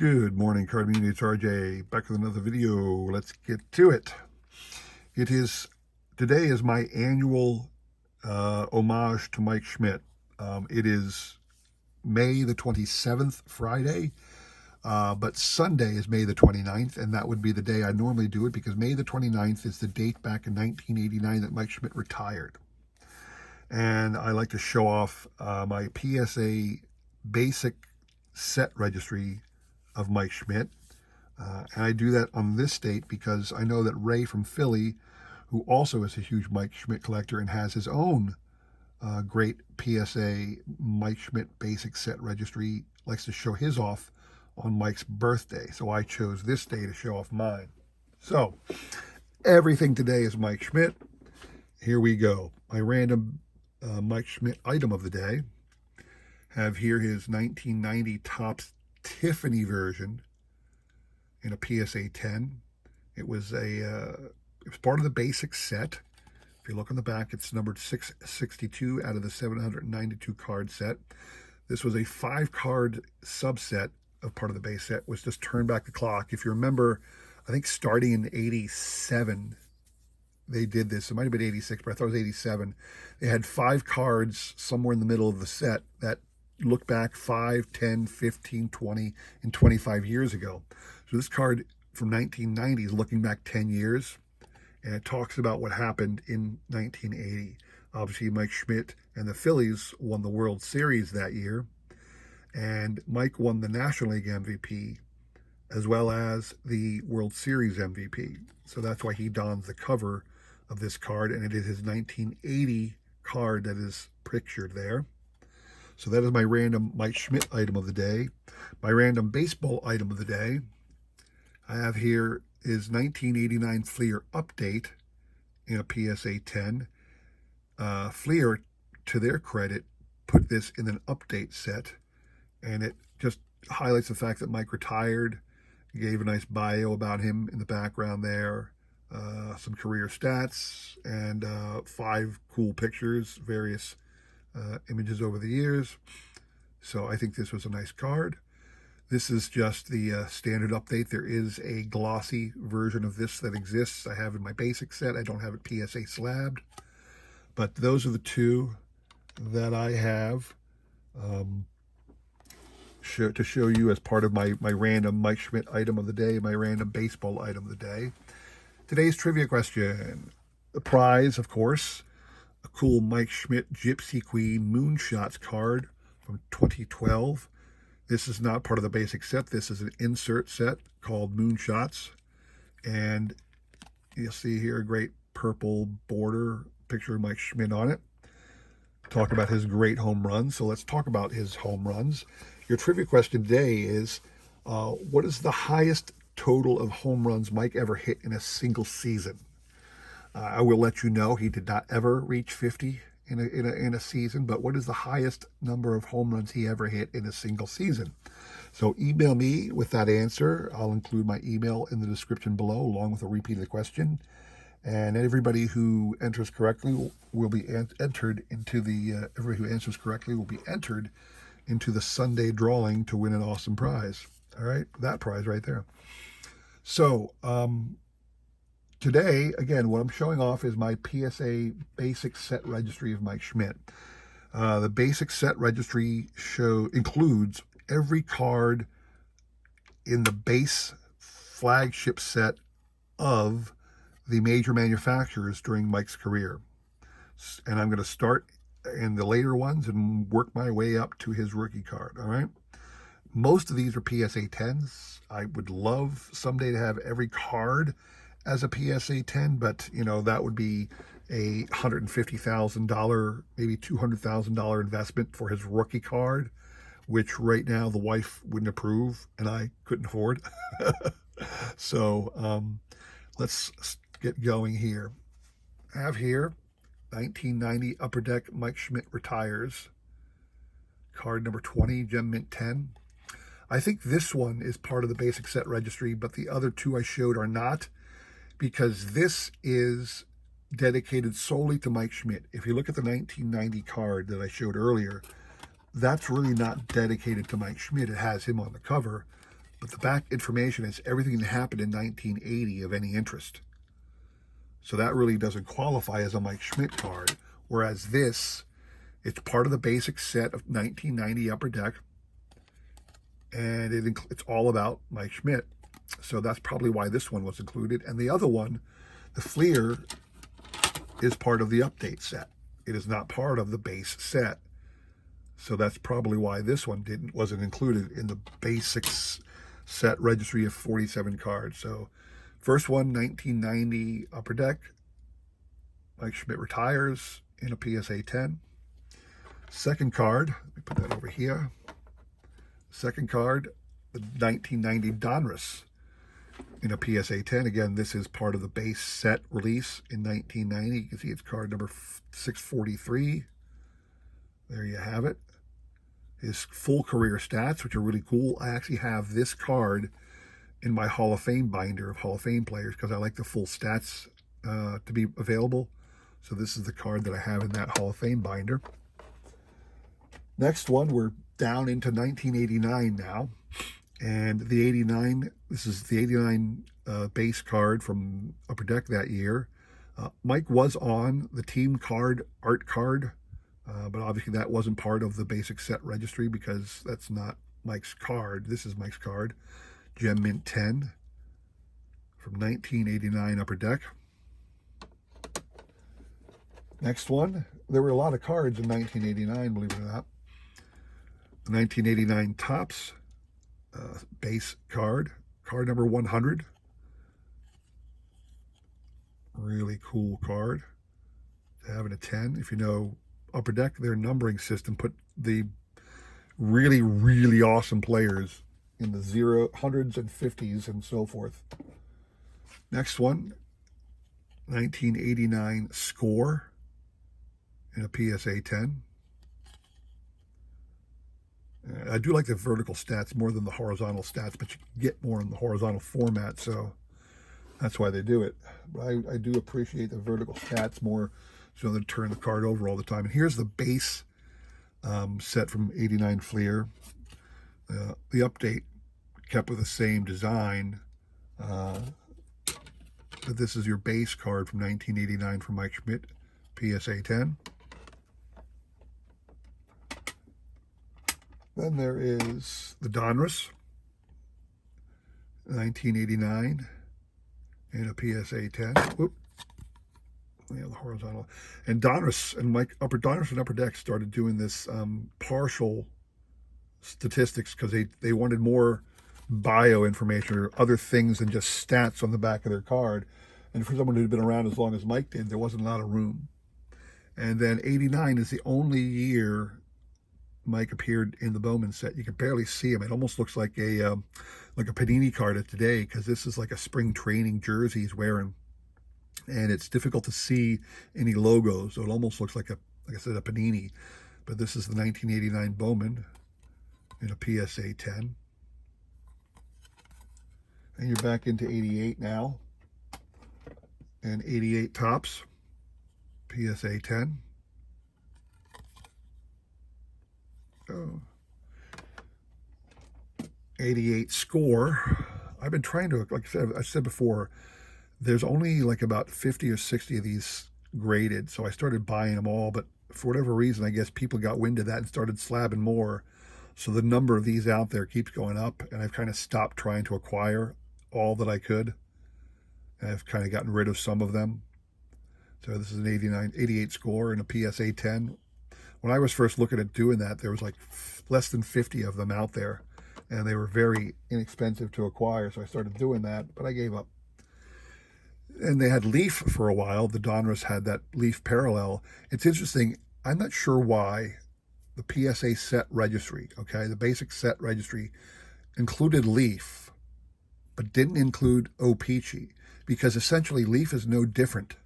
Good morning, card community. It's RJ back with another video. Let's get to it. Today is my annual homage to Mike Schmidt. It is May the 27th, Friday, but Sunday is May the 29th, and that would be the day I normally do it because May the 29th is the date back in 1989 that Mike Schmidt retired. And I like to show off my PSA basic set registry of Mike Schmidt. And I do that on this date because I know that Ray from Philly, who also is a huge Mike Schmidt collector and has his own great PSA Mike Schmidt basic set registry, likes to show his off on Mike's birthday. So I chose this day to show off mine. So everything today is Mike Schmidt. Here we go. My random Mike Schmidt item of the day. Have here his 1990 Topps Tiffany version in a PSA 10. It was part of the basic set. If you look on the back, it's numbered 662 out of the 792 card set. This was a 5-card subset of part of the base set, was just turn back the clock. If you remember, I think starting in 87, they did this. It might have been 86, but I thought it was 87. They had 5 cards somewhere in the middle of the set that look back 5, 10, 15, 20, and 25 years ago. So this card from 1990 is looking back 10 years, and it talks about what happened in 1980. Obviously, Mike Schmidt and the Phillies won the World Series that year, and Mike won the National League MVP as well as the World Series MVP. So that's why he dons the cover of this card, and it is his 1980 card that is pictured there. So that is my random Mike Schmidt item of the day. My random baseball item of the day, I have here is 1989 Flier update in a PSA 10. Flier, to their credit, put this in an update set, and it just highlights the fact that Mike retired. Gave a nice bio about him in the background there, some career stats, and 5 cool pictures, various images over the years. So I think this was a nice card. This is just the standard update. There is a glossy version of this that exists. I have in my basic set. I don't have it PSA slabbed, but those are the 2 that I have to show you as part of my random Mike Schmidt item of the day, my random baseball item of the day. Today's trivia question. The prize, of course, a cool Mike Schmidt Gypsy Queen Moonshots card from 2012. This is not part of the basic set. This is an insert set called Moonshots. And you'll see here a great purple border, picture of Mike Schmidt on it. Talk about his great home runs. So let's talk about his home runs. Your trivia question today is, what is the highest total of home runs Mike ever hit in a single season? I will let you know he did not ever reach 50 in a season, but what is the highest number of home runs he ever hit in a single season? So email me with that answer. I'll include my email in the description below, along with a repeat of the question. And everybody who enters correctly will be entered into the everybody who answers correctly will be entered into the Sunday drawing to win an awesome prize. All right, that prize right there. So today, again, what I'm showing off is my PSA basic set registry of Mike Schmidt. The basic set registry includes every card in the base flagship set of the major manufacturers during Mike's career. And I'm going to start in the later ones and work my way up to his rookie card, all right? Most of these are PSA 10s. I would love someday to have every card as a PSA 10, but, you know, that would be a $150,000, maybe $200,000 investment for his rookie card, which right now the wife wouldn't approve and I couldn't afford. So let's get going here. I have here 1990 Upper Deck Mike Schmidt retires. Card number 20, Gem Mint 10. I think this one is part of the basic set registry, but the other 2 I showed are not, because this is dedicated solely to Mike Schmidt. If you look at the 1990 card that I showed earlier, that's really not dedicated to Mike Schmidt. It has him on the cover, But the back information is everything that happened in 1980 of any interest. So that really doesn't qualify as a Mike Schmidt card. Whereas this, it's part of the basic set of 1990 Upper Deck. And it's all about Mike Schmidt. So that's probably why this one was included. And the other one, the Flier, is part of the update set. It is not part of the base set. So that's probably why this one wasn't included in the basics set registry of 47 cards. So first one, 1990 Upper Deck. Mike Schmidt retires in a PSA 10. Second card, let me put that over here. Second card, the 1990 Donruss in a PSA 10. Again, this is part of the base set release in 1990. You can see it's card number 643. There you have it. His full career stats, which are really cool. I actually have this card in my Hall of Fame binder of Hall of Fame players because I like the full stats to be available. So this is the card that I have in that Hall of Fame binder. Next one, we're down into 1989 now. And the 89, this is the 89 base card from Upper Deck that year. Mike was on the team card, art card, but obviously that wasn't part of the basic set registry because that's not Mike's card. This is Mike's card. Gem Mint 10 from 1989 Upper Deck. Next one, there were a lot of cards in 1989, believe it or not. The 1989 Topps base card, card number 100. Really cool card to have in a 10. If you know Upper Deck, their numbering system put the really, really awesome players in the 0, 100s and 50s and so forth. Next one, 1989 Score in a PSA 10. I do like the vertical stats more than the horizontal stats, but you can get more in the horizontal format, so that's why they do it. But I do appreciate the vertical stats more, so they turn the card over all the time. And here's the base set from 89 Flier. The update kept with the same design, but this is your base card from 1989 from Mike Schmidt, PSA 10. Then there is the Donruss, 1989, in a PSA 10. Whoop. Yeah, the horizontal. And Donruss and Donruss and Upper Deck started doing this partial statistics because they wanted more bio information or other things than just stats on the back of their card. And for someone who'd been around as long as Mike did, there wasn't a lot of room. And then 89 is the only year Mike appeared in the Bowman set. You can barely see him. It almost looks like a Panini card of today because this is like a spring training jersey he's wearing, and it's difficult to see any logos. So it almost looks like I said, a Panini. But this is the 1989 Bowman in a PSA 10, and you're back into 88 now, and 88 Topps PSA 10. 88 Score. I've been trying to, like I said before, there's only like about 50 or 60 of these graded, so I started buying them all, but for whatever reason, I guess people got wind of that and started slabbing more, so the number of these out there keeps going up, and I've kind of stopped trying to acquire all that I could. I've kind of gotten rid of some of them. So this is an 88 Score and a PSA 10. When I was first looking at doing that, there was like less than 50 of them out there, and they were very inexpensive to acquire, so I started doing that, but I gave up. And they had Leaf for a while. The Donruss had that Leaf parallel. It's interesting. I'm not sure why the PSA set registry, okay, the basic set registry, included Leaf, but didn't include O-Pee-Chee, because essentially Leaf is no different.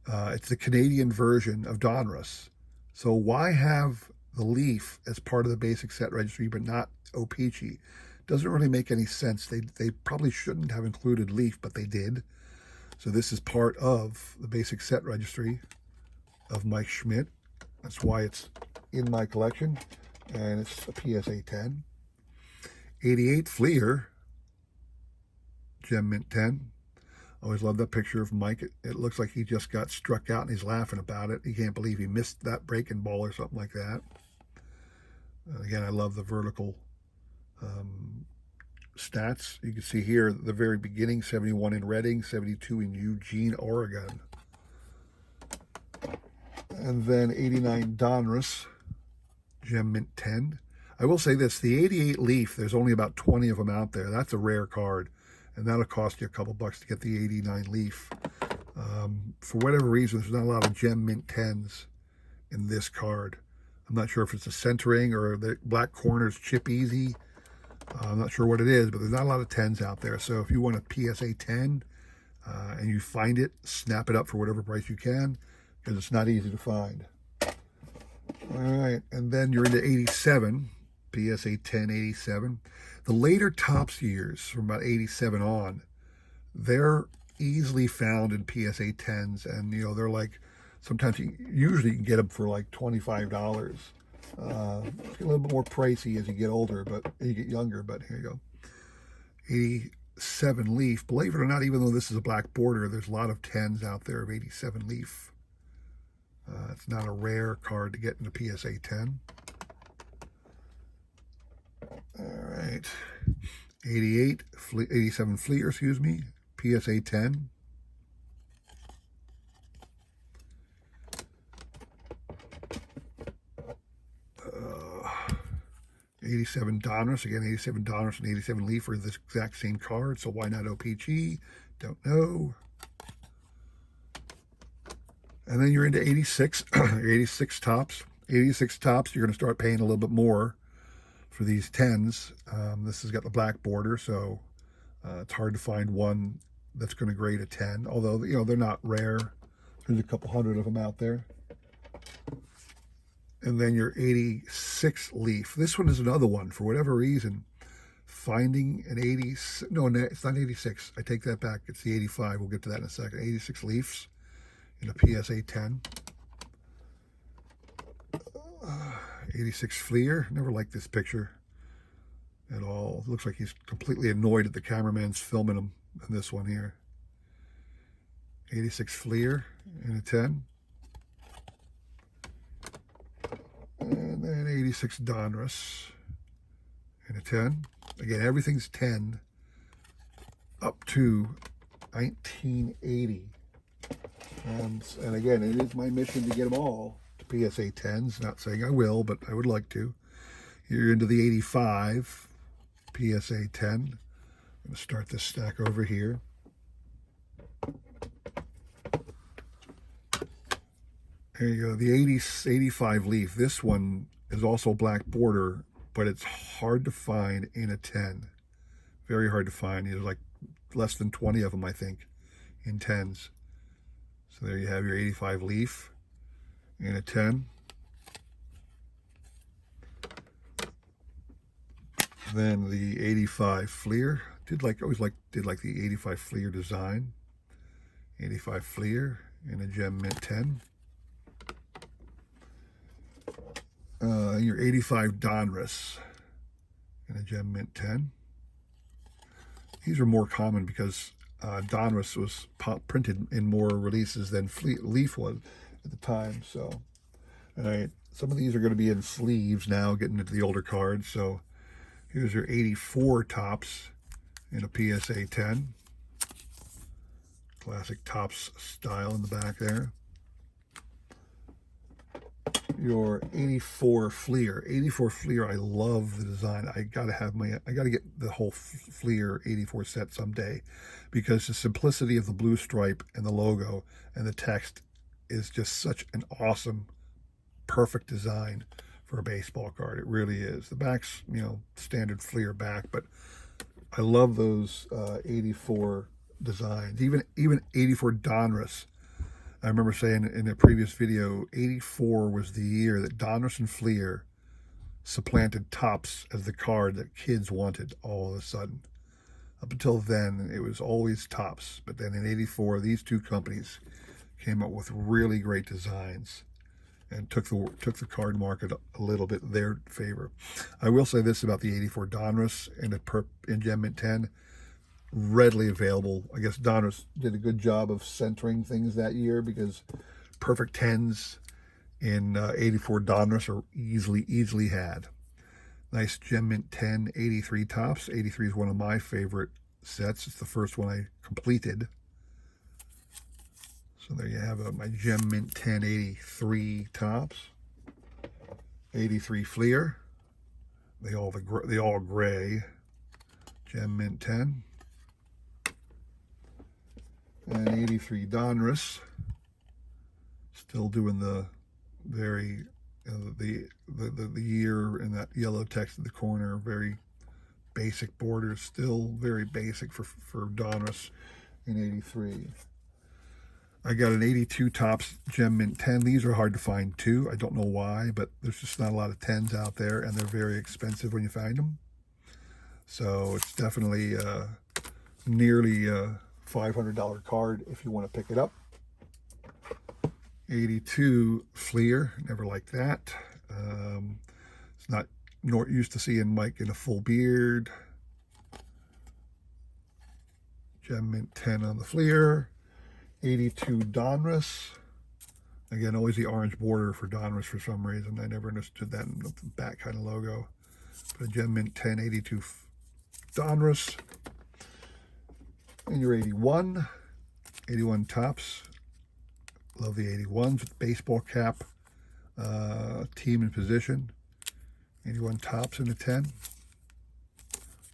It's the Canadian version of Donruss. So why have the Leaf as part of the basic set registry but not O-Pee-Chee? Doesn't really make any sense. They probably shouldn't have included Leaf, but they did. So this is part of the basic set registry of Mike Schmidt. That's why it's in my collection, and it's a PSA 10. 88 Flier, Gem Mint 10. Always love that picture of Mike. It looks like he just got struck out and he's laughing about it. He can't believe he missed that breaking ball or something like that. Again, I love the vertical stats. You can see here at the very beginning, 71 in Reading, 72 in Eugene, Oregon. And then 89 Donruss, Gem Mint 10. I will say this, the 88 Leaf, there's only about 20 of them out there. That's a rare card, and that'll cost you a couple bucks to get the 89 Leaf. For whatever reason, there's not a lot of Gem Mint 10s in this card. I'm not sure if it's the centering or the black corners chip easy. I'm not sure what it is, but there's not a lot of 10s out there. So if you want a PSA 10 and you find it, snap it up for whatever price you can, because it's not easy to find. All right, and then you're into 87, PSA 10, 87. The later Topps years, from about 87 on, they're easily found in PSA 10s, and you know they're like, sometimes usually you can get them for like $25. It's a little bit more pricey as you get older, but you get younger. But here you go, 87 Leaf. Believe it or not, even though this is a black border, there's a lot of 10s out there of 87 Leaf. It's not a rare card to get in a PSA 10. All right, 87 Flier, excuse me, PSA 10. 87 Donruss, again, 87 Donruss and 87 Leaf are the exact same card, so why not OPG? Don't know. And then you're into 86, 86 Topps. 86 Topps, you're going to start paying a little bit more for these 10s. This has got the black border, so it's hard to find one that's going to grade a 10, although, you know, they're not rare. There's a couple hundred of them out there. And then your 86 Leaf. This one is another one. For whatever reason, finding an 80... No, it's not 86. I take that back. It's the 85. We'll get to that in a second. 86 Leafs in a PSA 10. 86 Flier. Never liked this picture at all. It looks like he's completely annoyed at the cameraman's filming him in this one here. 86 Flier in a 10. And then 86 Donruss in a 10. Again, everything's 10 up to 1980. And again, it is my mission to get them all to PSA 10s. Not saying I will, but I would like to. You're into the 85 PSA 10. I'm going to start this stack over here. There you go, the 85 Leaf. This one is also black border, but it's hard to find in a 10. Very hard to find. There's like less than 20 of them, I think, in 10s. So there you have your 85 Leaf in a 10. Then the 85 Flier. Did like the 85 Flier design. 85 Flier in a Gem Mint 10. Your 85 Donruss in a Gem Mint 10. These are more common because Donruss was printed in more releases than Leaf was at the time. So, all right, some of these are going to be in sleeves now, getting into the older cards. So here's your 84 Topps in a PSA 10. Classic Topps style in the back there. Your 84 Flier. 84 Flier, I love the design. I gotta get the whole Flier 84 set someday, because the simplicity of the blue stripe and the logo and the text is just such an awesome, perfect design for a baseball card. It really is. The back's, you know, standard Flier back, but I love those 84 designs. Even 84 Donruss. I remember saying in a previous video, 84 was the year that Donruss and Flier supplanted Topps as the card that kids wanted all of a sudden. Up until then, it was always Topps. But then in 84, these two companies came up with really great designs. and took the card market a little bit in their favor. I will say this about the 84 Donruss in Gem Mint 10, readily available. I guess Donruss did a good job of centering things that year because perfect 10s in 84 Donruss are easily had. Nice Gem Mint 10 83 tops. 83 is one of my favorite sets. It's the first one I completed. So there you have my Gem Mint 10 83 tops. 83 Flier. They all gray. Gem Mint 10. And 83 Donruss. Still doing the very the year in that yellow text in the corner. Very basic borders. Still very basic for Donruss in 83. I got an 82 Topps Gem Mint 10. These are hard to find too. I don't know why, but there's just not a lot of 10s out there, and they're very expensive when you find them. So it's definitely nearly a $500 card if you want to pick it up. 82 Flier, never liked that. It's not used to seeing Mike in a full beard. Gem Mint 10 on the Flier. 82 Donruss. Again, always the orange border for Donruss for some reason. I never understood that in the back kind of logo. But a Gem Mint 10, 82 Donruss. And your 81. 81 Topps. Love the 81s with baseball cap. Team in position. 81 Topps in the 10.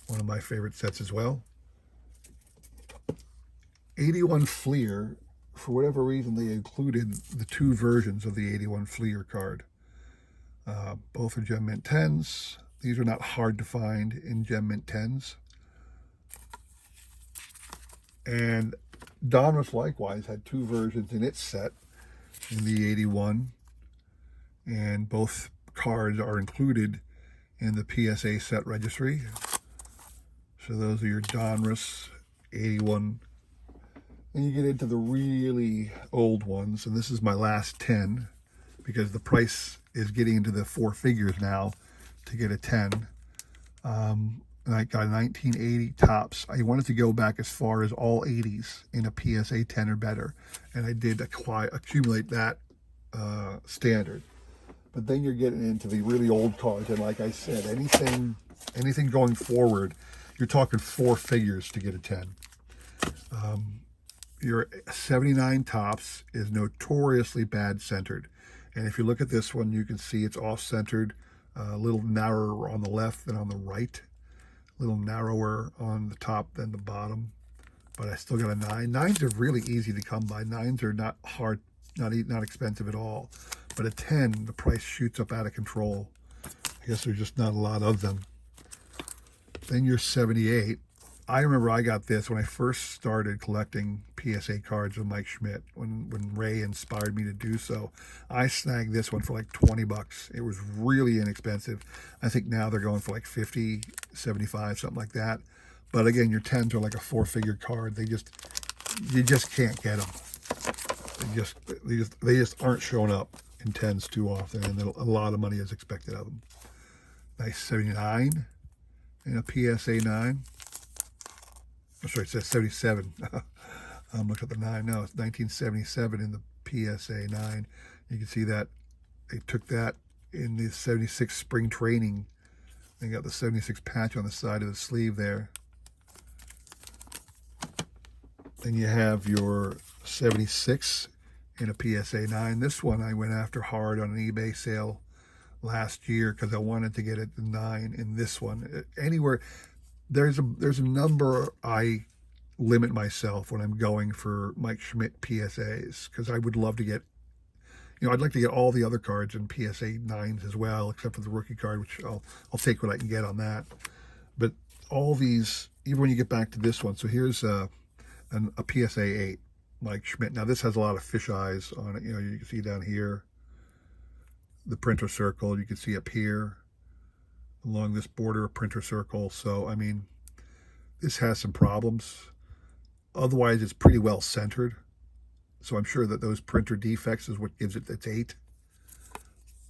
One of my favorite sets as well. 81 Flier, for whatever reason, they included the two versions of the 81 Flier card. Both are Gem Mint 10s. These are not hard to find in Gem Mint 10s. And Donruss likewise had two versions in its set in the 81. And both cards are included in the PSA set registry. So those are your Donruss 81. And you get into the really old ones, and this is my last 10 because the price is getting into the four figures now to get a 10. And I got a 1980 Topps. I wanted to go back as far as all 80s in a PSA 10 or better, and I did accumulate that standard. But then you're getting into the really old cards, and like I said, anything going forward, you're talking four figures to get a 10. Your 79 Topps is notoriously bad centered. And if you look at this one, you can see it's off-centered, a little narrower on the left than on the right, a little narrower on the top than the bottom. But I still got a 9. 9s are really easy to come by. 9s are not hard, not expensive at all. But a 10, the price shoots up out of control. I guess there's just not a lot of them. Then your 78. I remember I got this when I first started collecting PSA cards with Mike Schmidt, when Ray inspired me to do so. I snagged this one for like 20 bucks. It was really inexpensive. I think now they're going for like 50, 75, something like that. But again, your 10s are like a four-figure card. You just can't get them. They just aren't showing up in 10s too often, and a lot of money is expected of them. Nice 79 and a PSA 9. Oh, sorry, it says 77. Look at the 9 now. It's 1977 in the PSA 9. You can see that they took that in the 76 spring training. They got the 76 patch on the side of the sleeve there. Then you have your 76 in a PSA 9. This one I went after hard on an eBay sale last year because I wanted to get it the 9 in this one. Anywhere. There's a number I limit myself when I'm going for Mike Schmidt PSAs, because I would love to get, I'd like to get all the other cards in PSA 9s as well, except for the rookie card, which I'll take what I can get on that. But all these, even when you get back to this one, so here's a PSA 8 Mike Schmidt. Now this has a lot of fish eyes on it. You can see down here the printer circle. You can see up here along this border, a printer circle. So, I mean, this has some problems. Otherwise, it's pretty well centered. So I'm sure that those printer defects is what gives it its 8.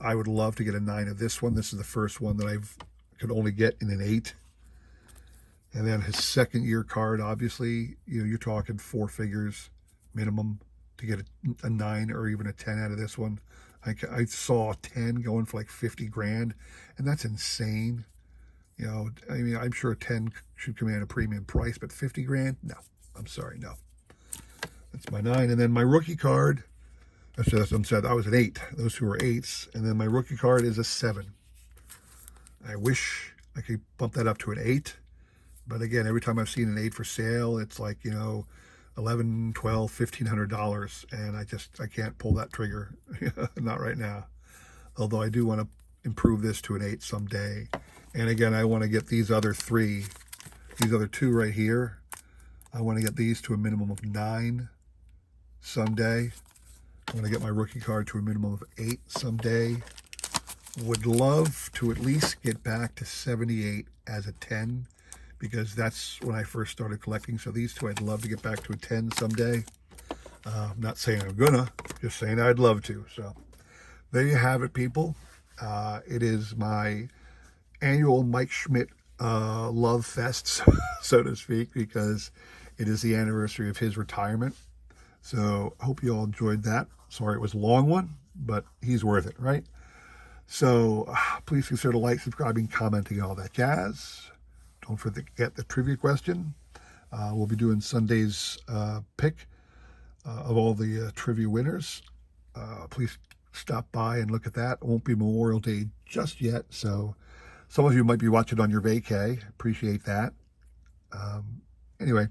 I would love to get a 9 of this one. This is the first one that I've could only get in an 8. And then his second year card, obviously, you're talking 4 figures minimum to get a 9 or even a 10 out of this one. I saw a 10 going for like 50 grand, and that's insane. I mean, I'm sure a 10 should command a premium price, but 50 grand? No, I'm sorry, no. That's my 9. And then my rookie card, I said I was an 8. Those two were 8s. And then my rookie card is a 7. I wish I could bump that up to an 8. But again, every time I've seen an 8 for sale, it's like, $11, $12, $1,500. And I can't pull that trigger. Not right now. Although I do want to improve this to an 8 someday. And again, I want to get these other 3, these other 2 right here. I want to get these to a minimum of 9 someday. I want to get my rookie card to a minimum of 8 someday. Would love to at least get back to 78 as a 10, because that's when I first started collecting. So these 2, I'd love to get back to a 10 someday. I'm not saying I'm gonna, just saying I'd love to. So there you have it, people. It is my annual Mike Schmidt love fest, so to speak, because it is the anniversary of his retirement. So hope you all enjoyed that. Sorry it was a long one, but he's worth it, right? So please consider like, subscribing, commenting, all that jazz. Don't forget the trivia question. We'll be doing Sunday's pick of all the trivia winners. Please stop by and look at that. It won't be Memorial Day just yet, so some of you might be watching on your vacay. Appreciate that. Anyway,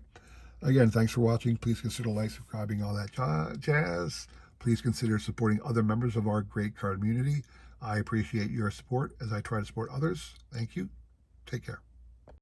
again, thanks for watching. Please consider like, subscribing, all that jazz. Please consider supporting other members of our great card community. I appreciate your support as I try to support others. Thank you. Take care.